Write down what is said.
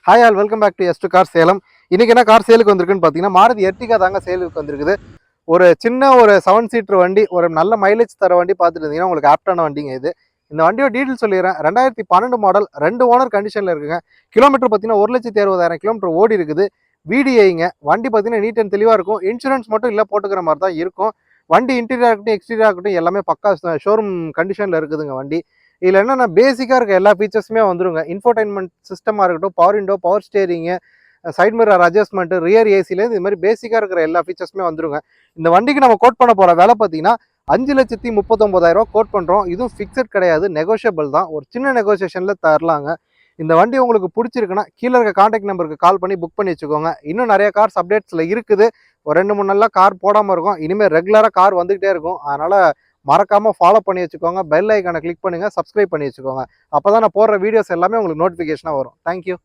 Hi all welcome back to S to car Salem. இன்னைக்கு என்ன car சேலுக்கு வந்திருக்குன்னு பார்த்தீங்கன்னா மாருதி எர்டிகா தாங்க சேலுக்கு வந்திருக்குது. ஒரு சின்ன ஒரு 7 சீட்டர் வண்டி, ஒரு நல்ல மைலேஜ் தர வண்டி பார்த்துட்டு இருந்தீங்கன்னா உங்களுக்கு ஆப்டான வண்டிங்க இது. இந்த வண்டியோட டீட்டெயில் சொல்லிடுறேன். 2012 மாடல், 2 ஓனர் கண்டிஷனில் இருக்குங்க. கிலோமீட்டர் பார்த்தீங்கன்னா 1,60,000 கிலோமீட்டர் ஓடி இருக்குது. VDIங்க. வண்டி பார்த்தீங்கன்னா நீட் அண்ட் தெளிவாக இருக்கும். இன்சூரன்ஸ் மட்டும் இல்லை போட்டுக்கிற மாதிரி தான் இருக்கும். வண்டி இன்டீரியராக இருக்கட்டும் எக்ஸ்டீரியராக இருக்கட்டும் எல்லாமே பக்கா ஷோரூம் கண்டிஷனில் இருக்குதுங்க வண்டி. இதில் என்னென்ன பேசிக்காக இருக்க எல்லா ஃபீச்சர்ஸுமே வந்துருங்க. இன்ஃபோடைன்மெண்ட் சிஸ்டமாக இருக்கட்டும், power window, power steering, side mirror adjustment, rear ஏசிலேருந்து இது மாதிரி பேசிக்காக இருக்கிற எல்லா ஃபீச்சர்ஸுமே வந்துருங்க. இந்த வண்டிக்கு நம்ம கோட் பண்ண போகிற விலை பார்த்தீங்கன்னா 5,39,000 கோட் பண்ணுறோம். இதுவும் ஃபிக்ஸட் கிடையாது, நெகோஷியபிள் தான். ஒரு சின்ன நெகோசியேஷனில் தரலாங்க. இந்த வண்டி உங்களுக்கு பிடிச்சிருக்குன்னா கீழே இருக்க கான்டாக்ட் நம்பருக்கு கால் பண்ணி புக் பண்ணி வச்சுக்கோங்க. இன்னும் நிறைய கார்ஸ் அப்டேட்ஸில் இருக்குது. ஒரு 2-3 நாளாக கார் போடாமல் இருக்கும். இனிமேல் ரெகுலராக கார் வந்துகிட்டே இருக்கும். அதனால் மறக்காமல் ஃபாலோ பண்ணி வச்சுக்கோங்க. பெல் ஐக்கானை கிளிக் பண்ணுங்கள், சப்ஸ்கிரைப் பண்ணி வச்சுக்கோங்க. அப்போ தான் நான் போடுற வீடியோஸ் எல்லாமே உங்களுக்கு நோட்டிஃபிகேஷனாக வரும். தேங்க்யூ.